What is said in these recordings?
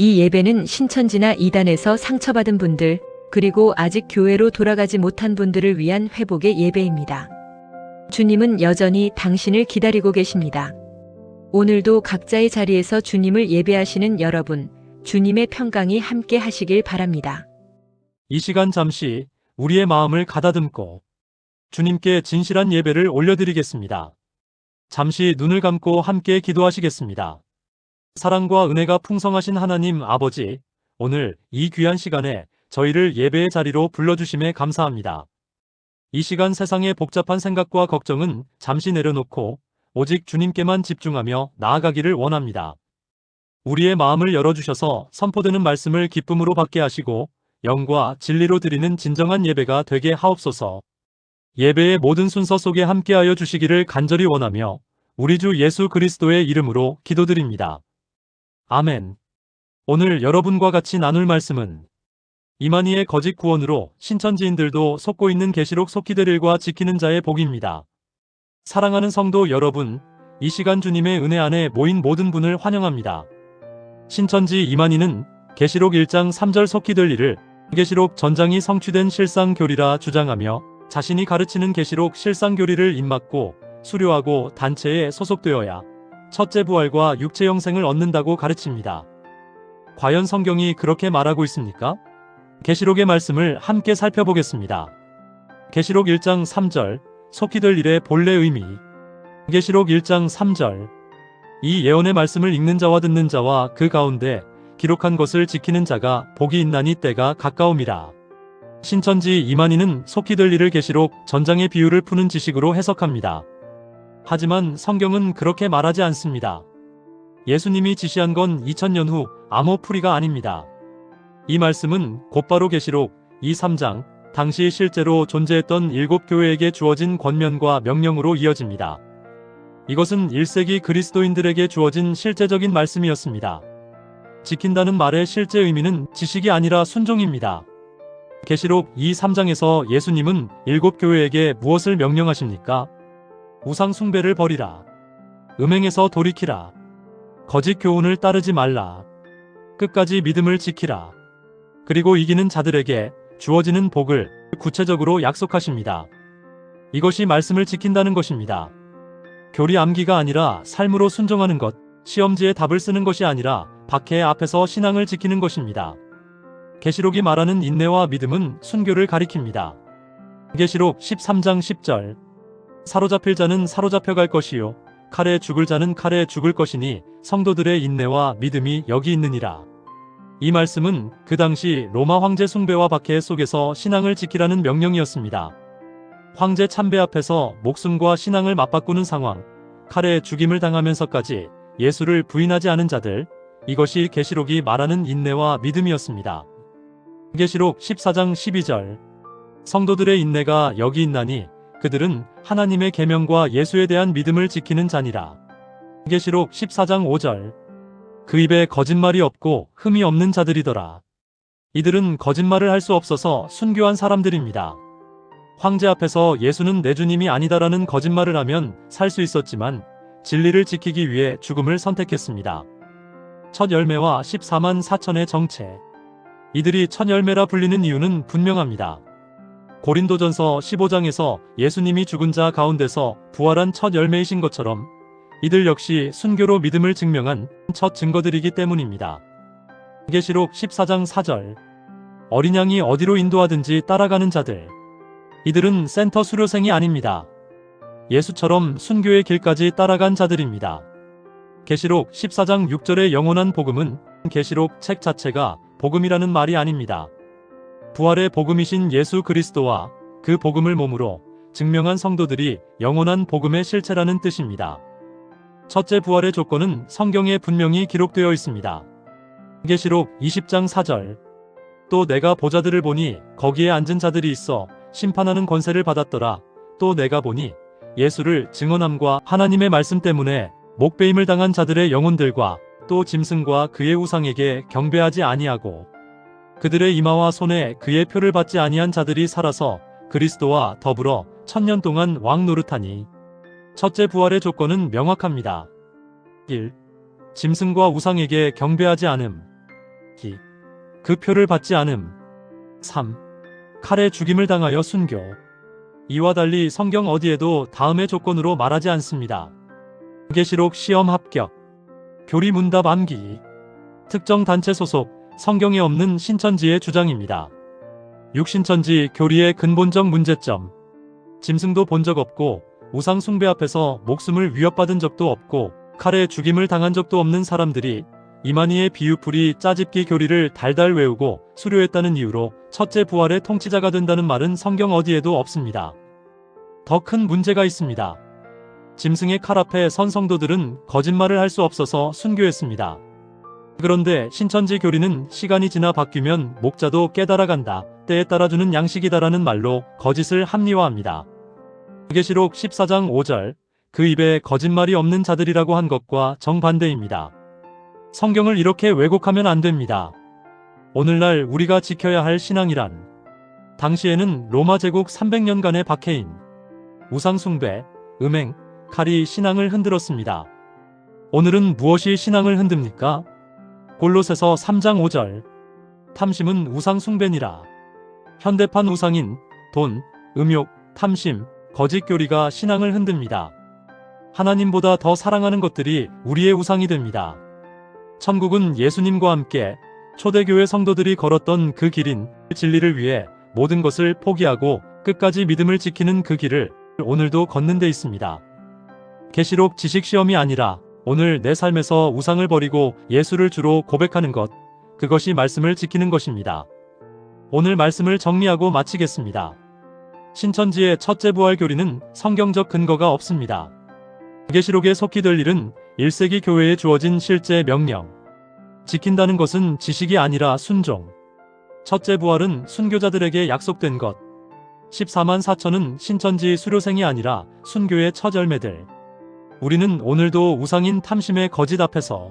이 예배는 신천지나 이단에서 상처받은 분들, 그리고 아직 교회로 돌아가지 못한 분들을 위한 회복의 예배입니다. 주님은 여전히 당신을 기다리고 계십니다. 오늘도 각자의 자리에서 주님을 예배하시는 여러분, 주님의 평강이 함께 하시길 바랍니다. 이 시간 잠시 우리의 마음을 가다듬고 주님께 진실한 예배를 올려드리겠습니다. 잠시 눈을 감고 함께 기도하시겠습니다. 사랑과 은혜가 풍성하신 하나님 아버지, 오늘 이 귀한 시간에 저희를 예배의 자리로 불러주심에 감사합니다. 이 시간 세상의 복잡한 생각과 걱정은 잠시 내려놓고 오직 주님께만 집중하며 나아가기를 원합니다. 우리의 마음을 열어주셔서 선포되는 말씀을 기쁨으로 받게 하시고 영과 진리로 드리는 진정한 예배가 되게 하옵소서. 예배의 모든 순서 속에 함께하여 주시기를 간절히 원하며 우리 주 예수 그리스도의 이름으로 기도드립니다. 아멘. 오늘 여러분과 같이 나눌 말씀은 이만희의 거짓 구원으로 신천지인들도 속고 있는 계시록 속기들일과 지키는 자의 복입니다. 사랑하는 성도 여러분, 이 시간 주님의 은혜 안에 모인 모든 분을 환영합니다. 신천지 이만희는 계시록 1장 3절 속기들 일을 계시록 전장이 성취된 실상교리라 주장하며 자신이 가르치는 계시록 실상교리를 입맞고 수료하고 단체에 소속되어야 첫째 부활과 육체 영생을 얻는다고 가르칩니다. 과연 성경이 그렇게 말하고 있습니까? 계시록의 말씀을 함께 살펴보겠습니다. 계시록 1장 3절 속기들 일의 본래 의미. 계시록 1장 3절 이 예언의 말씀을 읽는 자와 듣는 자와 그 가운데 기록한 것을 지키는 자가 복이 있나니 때가 가까움이라. 신천지 이만희는 속기들 일을 계시록 전장의 비유를 푸는 지식으로 해석합니다. 하지만 성경은 그렇게 말하지 않습니다. 예수님이 지시한 건 2000년 후 암호풀이가 아닙니다. 이 말씀은 곧바로 계시록 3장 당시 실제로 존재했던 7교회에게 주어진 권면과 명령으로 이어집니다. 이것은 1세기 그리스도인들에게 주어진 실제적인 말씀이었습니다. 지킨다는 말의 실제 의미는 지식이 아니라 순종입니다. 계시록 3장에서 예수님은 7교회에게 무엇을 명령하십니까? 우상 숭배를 버리라. 음행에서 돌이키라. 거짓 교훈을 따르지 말라. 끝까지 믿음을 지키라. 그리고 이기는 자들에게 주어지는 복을 구체적으로 약속하십니다. 이것이 말씀을 지킨다는 것입니다. 교리 암기가 아니라 삶으로 순종하는 것, 시험지에 답을 쓰는 것이 아니라 박해 앞에서 신앙을 지키는 것입니다. 계시록이 말하는 인내와 믿음은 순교를 가리킵니다. 계시록 13장 10절 사로잡힐 자는 사로잡혀갈 것이요 칼에 죽을 자는 칼에 죽을 것이니 성도들의 인내와 믿음이 여기 있느니라. 이 말씀은 그 당시 로마 황제 숭배와 박해 속에서 신앙을 지키라는 명령이었습니다. 황제 참배 앞에서 목숨과 신앙을 맞바꾸는 상황, 칼에 죽임을 당하면서까지 예수를 부인하지 않은 자들, 이것이 계시록이 말하는 인내와 믿음이었습니다. 계시록 14장 12절 성도들의 인내가 여기 있나니 그들은 하나님의 계명과 예수에 대한 믿음을 지키는 자니라. 계시록 14장 5절 그 입에 거짓말이 없고 흠이 없는 자들이더라. 이들은 거짓말을 할 수 없어서 순교한 사람들입니다. 황제 앞에서 예수는 내 주님이 아니다라는 거짓말을 하면 살 수 있었지만 진리를 지키기 위해 죽음을 선택했습니다. 첫 열매와 14만 4천의 정체. 이들이 첫 열매라 불리는 이유는 분명합니다. 고린도전서 15장에서 예수님이 죽은 자 가운데서 부활한 첫 열매이신 것처럼 이들 역시 순교로 믿음을 증명한 첫 증거들이기 때문입니다. 계시록 14장 4절 어린 양이 어디로 인도하든지 따라가는 자들. 이들은 센터 수료생이 아닙니다. 예수처럼 순교의 길까지 따라간 자들입니다. 계시록 14장 6절의 영원한 복음은 계시록 책 자체가 복음이라는 말이 아닙니다. 부활의 복음이신 예수 그리스도와 그 복음을 몸으로 증명한 성도들이 영원한 복음의 실체라는 뜻입니다. 첫째 부활의 조건은 성경에 분명히 기록되어 있습니다. 계시록 20장 4절 또 내가 보자들을 보니 거기에 앉은 자들이 있어 심판하는 권세를 받았더라. 또 내가 보니 예수를 증언함과 하나님의 말씀 때문에 목배임을 당한 자들의 영혼들과 또 짐승과 그의 우상에게 경배하지 아니하고 그들의 이마와 손에 그의 표를 받지 아니한 자들이 살아서 그리스도와 더불어 1000년 동안 왕 노릇하니. 첫째 부활의 조건은 명확합니다. 1. 짐승과 우상에게 경배하지 않음. 받기. 그 표를 받지 않음. 3. 칼에 죽임을 당하여 순교. 이와 달리 성경 어디에도 다음의 조건으로 말하지 않습니다. 계시록 시험 합격. 교리 문답 암기. 특정 단체 소속, 성경에 없는 신천지의 주장입니다. 육신천지 교리의 근본적 문제점. 짐승도 본 적 없고 우상 숭배 앞에서 목숨을 위협받은 적도 없고 칼에 죽임을 당한 적도 없는 사람들이 이만희의 비유풀이 짜집기 교리를 달달 외우고 수료했다는 이유로 첫째 부활의 통치자가 된다는 말은 성경 어디에도 없습니다. 더 큰 문제가 있습니다. 짐승의 칼 앞에 선 성도들은 거짓말을 할 수 없어서 순교했습니다. 그런데 신천지 교리는 시간이 지나 바뀌면 목자도 깨달아간다, 때에 따라주는 양식이다라는 말로 거짓을 합리화합니다. 계시록 14장 5절, 그 입에 거짓말이 없는 자들이라고 한 것과 정반대입니다. 성경을 이렇게 왜곡하면 안 됩니다. 오늘날 우리가 지켜야 할 신앙이란, 당시에는 로마 제국 300년간의 박해인 우상숭배, 음행, 칼이 신앙을 흔들었습니다. 오늘은 무엇이 신앙을 흔듭니까? 골로새서 3장 5절, 탐심은 우상숭배니라. 현대판 우상인 돈, 음욕, 탐심, 거짓 교리가 신앙을 흔듭니다. 하나님보다 더 사랑하는 것들이 우리의 우상이 됩니다. 천국은 예수님과 함께 초대교회 성도들이 걸었던 그 길인 진리를 위해 모든 것을 포기하고 끝까지 믿음을 지키는 그 길을 오늘도 걷는 데 있습니다. 계시록 지식시험이 아니라 오늘 내 삶에서 우상을 버리고 예수를 주로 고백하는 것, 그것이 말씀을 지키는 것입니다. 오늘 말씀을 정리하고 마치겠습니다. 신천지의 첫째 부활 교리는 성경적 근거가 없습니다. 계시록에 속히 될 일은 1세기 교회에 주어진 실제 명령. 지킨다는 것은 지식이 아니라 순종. 첫째 부활은 순교자들에게 약속된 것. 14만 4천은 신천지 수료생이 아니라 순교의 첫 열매들. 우리는 오늘도 우상인 탐심의 거짓 앞에서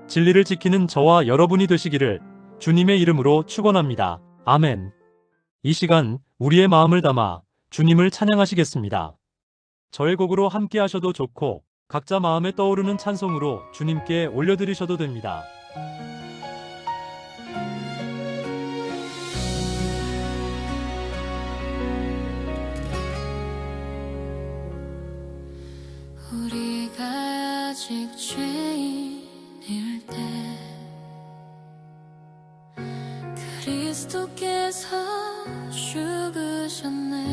진리를 지키는 저와 여러분이 되시기를 주님의 이름으로 축원합니다. 아멘. 이 시간 우리의 마음을 담아 주님을 찬양하시겠습니다. 저의 곡으로 함께 하셔도 좋고 각자 마음에 떠오르는 찬송으로 주님께 올려드리셔도 됩니다. 우리가 아직 죄인일 때 그리스도께서 죽으셨네.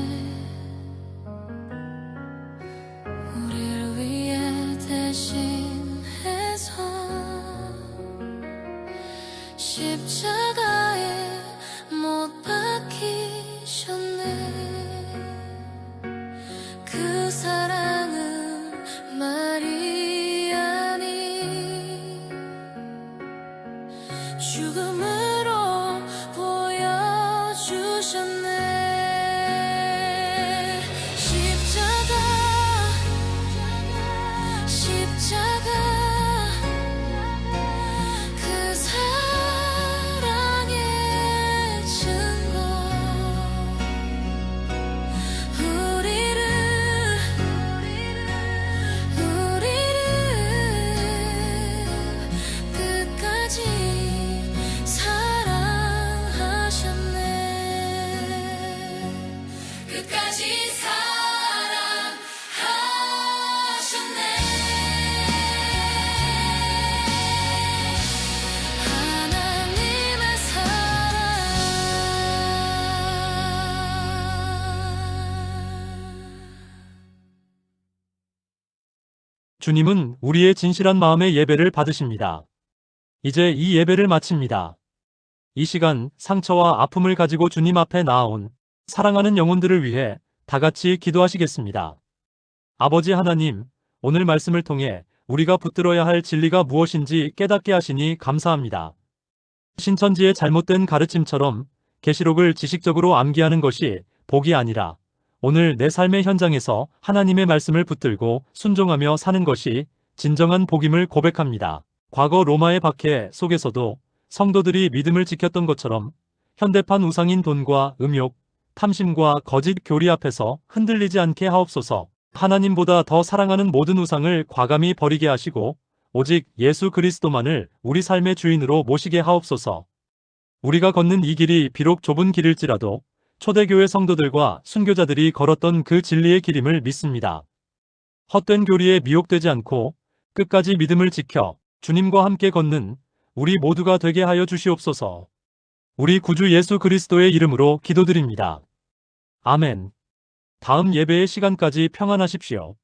우리를 위해 대신해서 십자가에 못 박히셨네. 그 사랑은 말이 아닌 죽음으로 보여주셨네. 십자가 그 사랑의 증거. 우리를 끝까지 사랑하셨네. 끝까지 사랑하셨네. 하나님의 사랑. 주님은 우리의 진실한 마음의 예배를 받으십니다. 이제 이 예배를 마칩니다. 이 시간 상처와 아픔을 가지고 주님 앞에 나아온 사랑하는 영혼들을 위해 다 같이 기도하시겠습니다. 아버지 하나님, 오늘 말씀을 통해 우리가 붙들어야 할 진리가 무엇인지 깨닫게 하시니 감사합니다. 신천지의 잘못된 가르침처럼 계시록을 지식적으로 암기하는 것이 복이 아니라 오늘 내 삶의 현장에서 하나님의 말씀을 붙들고 순종하며 사는 것이 진정한 복임을 고백합니다. 과거 로마의 박해 속에서도 성도들이 믿음을 지켰던 것처럼 현대판 우상인 돈과 음욕, 탐심과 거짓 교리 앞에서 흔들리지 않게 하옵소서. 하나님보다 더 사랑하는 모든 우상을 과감히 버리게 하시고 오직 예수 그리스도만을 우리 삶의 주인으로 모시게 하옵소서. 우리가 걷는 이 길이 비록 좁은 길일지라도 초대교회 성도들과 순교자들이 걸었던 그 진리의 길임을 믿습니다. 헛된 교리에 미혹되지 않고 끝까지 믿음을 지켜 주님과 함께 걷는 우리 모두가 되게 하여 주시옵소서. 우리 구주 예수 그리스도의 이름으로 기도드립니다. 아멘. 다음 예배의 시간까지 평안하십시오.